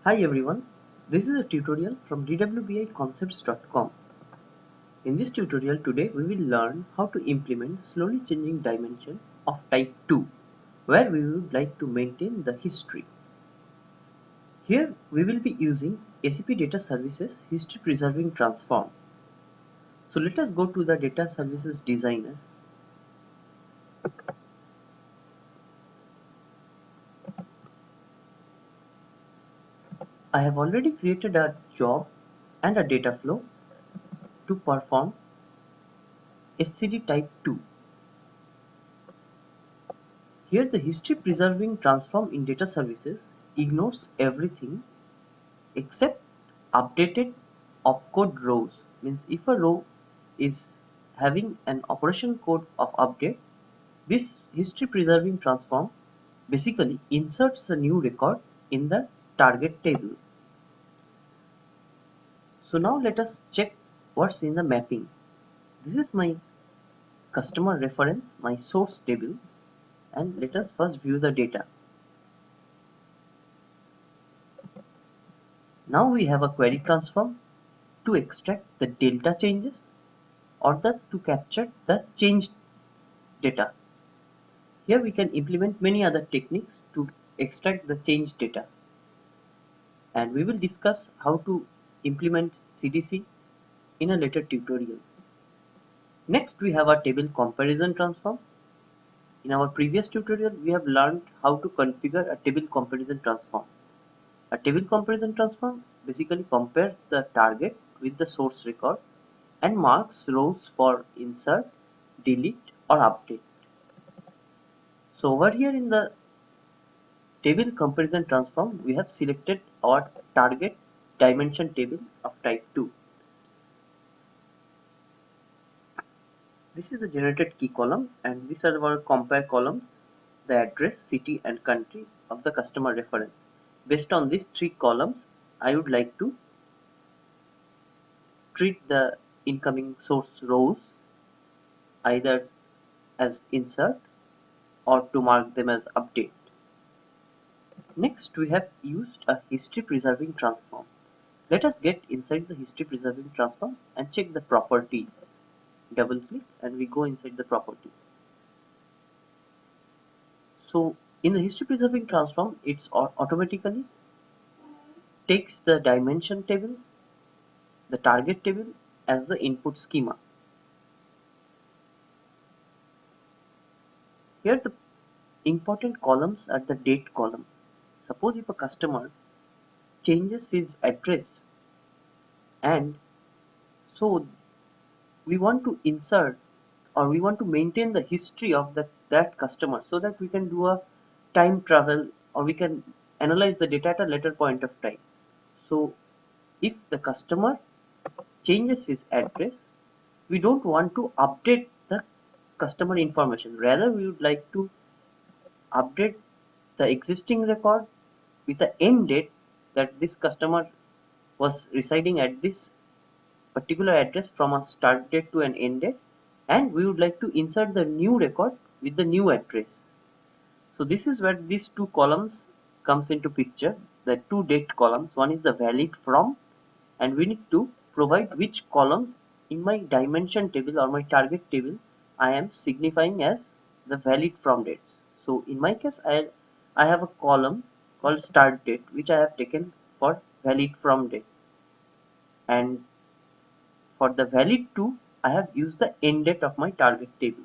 Hi everyone, this is a tutorial from dwbiconcepts.com. In this tutorial today we will learn how to implement slowly changing dimension of type 2 where we would like to maintain the history. Here we will be using SAP Data Services History Preserving Transform. So let us go to the Data Services Designer. I have already created a job and a data flow to perform SCD type 2. Here the history preserving transform in data services ignores everything except updated opcode rows. Means if a row is having an operation code of update, this history preserving transform basically inserts a new record in the target table. So now let us check what's in the mapping. This is my customer reference, my source table, and let us first view the data. Now we have a query transform to extract the delta changes or to capture the changed data. Here we can implement many other techniques to extract the changed data, and we will discuss how to implement CDC in a later tutorial. Next we have a table comparison transform. In our previous tutorial we have learned how to configure a table comparison transform. A table comparison transform basically compares the target with the source records and marks rows for insert, delete or update. So over here in the table comparison transform, we have selected our target dimension table of type 2. This is the generated key column, and these are our compare columns, the address, city and country of the customer reference. Based on these three columns, I would like to treat the incoming source rows either as insert or to mark them as update. Next, we have used a history preserving transform. Let us get inside the history preserving transform and check the properties. Double click and we go inside the properties. So in the history preserving transform, it's automatically takes the dimension table, the target table as the input schema. Here the important columns are the date columns. Suppose if a customer changes his address, and so we want to insert or we want to maintain the history of that customer so that we can do a time travel or we can analyze the data at a later point of time. So if the customer changes his address, we don't want to update the customer information. Rather, we would like to update the existing record with the end date that this customer was residing at this particular address from a start date to an end date, and we would like to insert the new record with the new address. So this is where these two columns comes into picture, the two date columns. One is the valid from, and we need to provide which column in my dimension table or my target table I am signifying as the valid from dates. So in my case I have a column called start date which I have taken for valid from date, and for the valid to I have used the end date of my target table.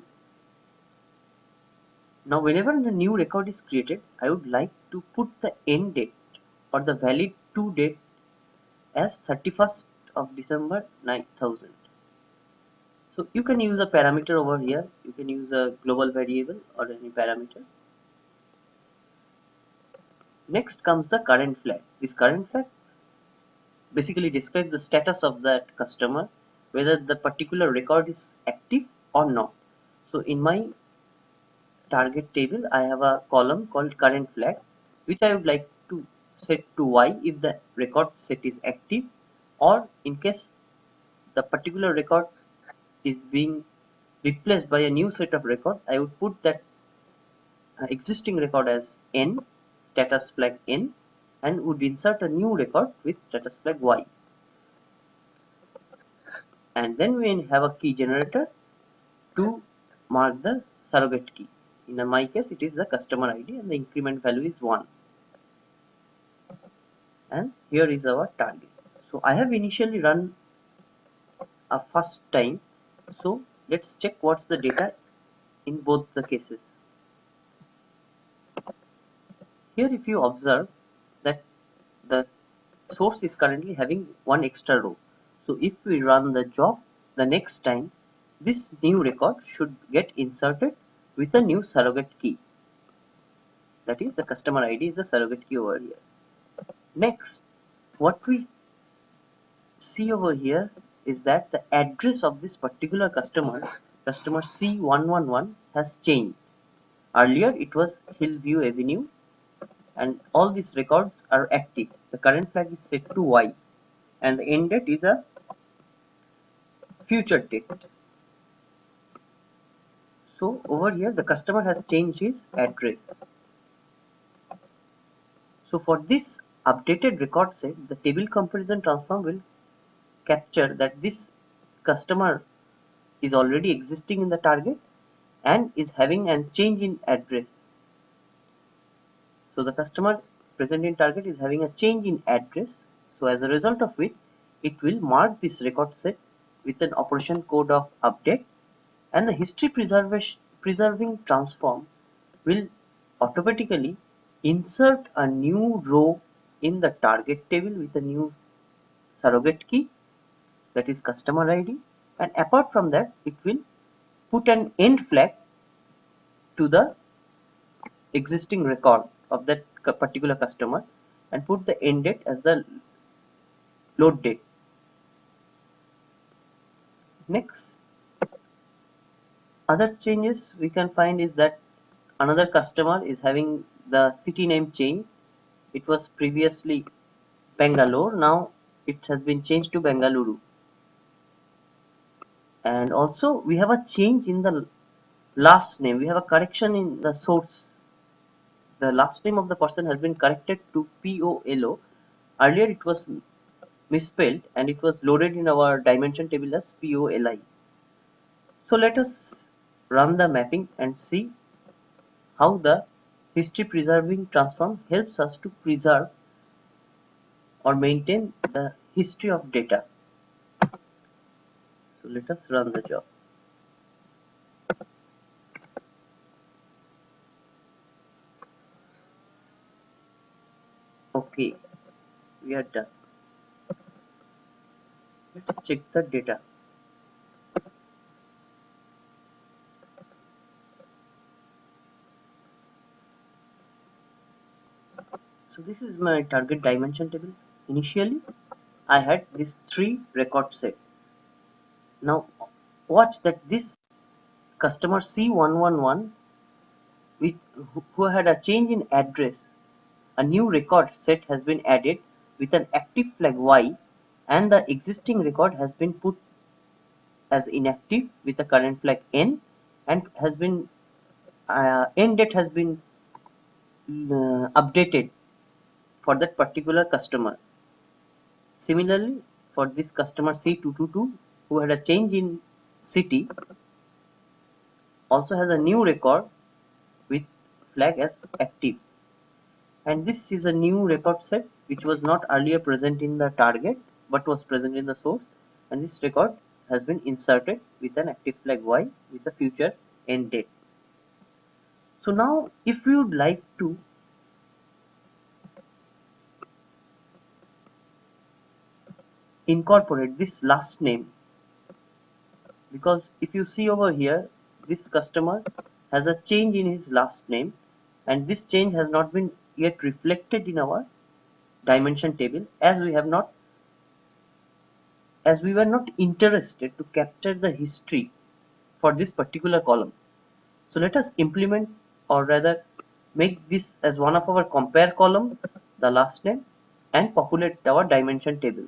Now whenever the new record is created, I would like to put the end date or the valid to date as 31st of December 9000. So you can use a parameter over here, you can use a global variable or any parameter. Next comes the current flag. This current flag basically describes the status of that customer, whether the particular record is active or not. So in my target table I have a column called current flag which I would like to set to Y if the record set is active, or in case the particular record is being replaced by a new set of record, I would put that existing record as N, status flag N, and would insert a new record with status flag Y. And then we have a key generator to mark the surrogate key. In my case, it is the customer ID and the increment value is 1. And here is our target. So I have initially run a first time. So let's check what's the data in both the cases. Here if you observe that the source is currently having one extra row. So if we run the job the next time, this new record should get inserted with a new surrogate key. That is, the customer ID is the surrogate key over here. Next, what we see over here is that the address of this particular customer C111, has changed. Earlier it was Hillview Avenue and all these records are active. The current flag is set to Y and the end date is a future date. So over here the customer has changed his address. So for this updated record set, the table comparison transform will capture that this customer is already existing in the target and is having a change in address. So the customer present in target is having a change in address. So as a result of which, it will mark this record set with an operation code of update, and the history preserving transform will automatically insert a new row in the target table with a new surrogate key, that is customer ID, and apart from that it will put an end flag to the existing record of that particular customer and put the end date as the load date. Next, other changes we can find is that another customer is having the city name change. It was previously Bangalore, now it has been changed to Bengaluru. And also we have a change in the last name. We have a correction in the source. The last name of the person has been corrected to POLO. Earlier it was misspelled and it was loaded in our dimension table as POLI. So let us run the mapping and see how the history preserving transform helps us to preserve or maintain the history of data. So let us run the job. Okay, we are done. Let's check the data. So this is my target dimension table. Initially, I had these 3 record sets. Now watch that this customer C111 who had a change in address, a new record set has been added with an active flag Y and the existing record has been put as inactive with a current flag N and has been end date has been updated for that particular customer. Similarly, for this customer C222 who had a change in city also has a new record with flag as active, and this is a new record set which was not earlier present in the target but was present in the source, and this record has been inserted with an active flag Y with the future end date. So now if we would like to incorporate this last name, because if you see over here this customer has a change in his last name and this change has not been yet reflected in our dimension table as we were not interested to capture the history for this particular column. So let us implement, or rather make this as one of our compare columns, the last name, and populate our dimension table.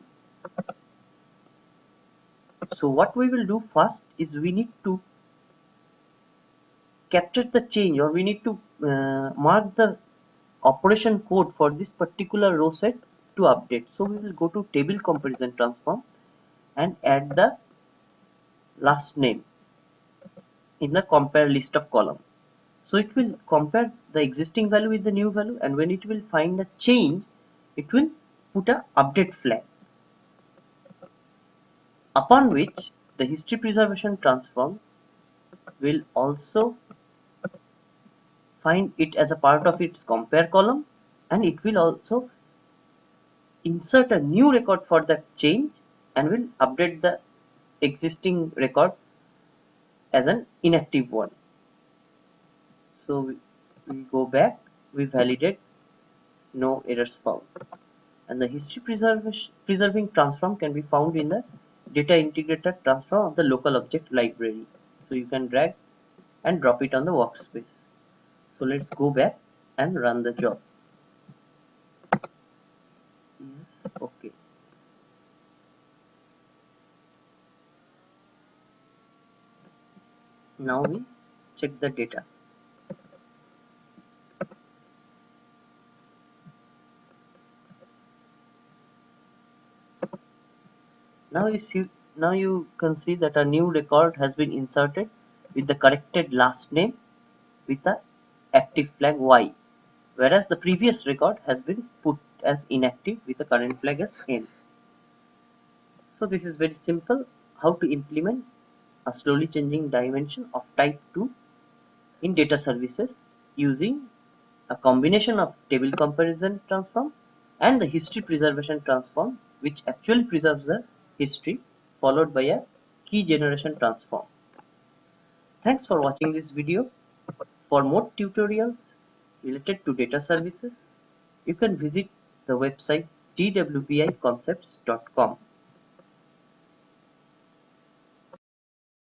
So what we will do first is we need to capture the change, or we need to mark the operation code for this particular row set to update. So we will go to table comparison transform and add the last name in the compare list of column. So it will compare the existing value with the new value, and when it will find a change, it will put a update flag, upon which the history preservation transform will also find it as a part of its compare column, and it will also insert a new record for that change and will update the existing record as an inactive one. So we go back, we validate, no errors found. And the history preserving transform can be found in the data integrator transform of the local object library. So you can drag and drop it on the workspace. So let's go back and run the job. Yes, okay. Now we check the data. Now you can see that a new record has been inserted with the corrected last name with the active flag Y, whereas the previous record has been put as inactive with the current flag as N. So this is very simple how to implement a slowly changing dimension of type 2 in data services using a combination of table comparison transform and the history preservation transform, which actually preserves the history, followed by a key generation transform. Thanks for watching this video. For more tutorials related to data services, you can visit the website twbiconcepts.com.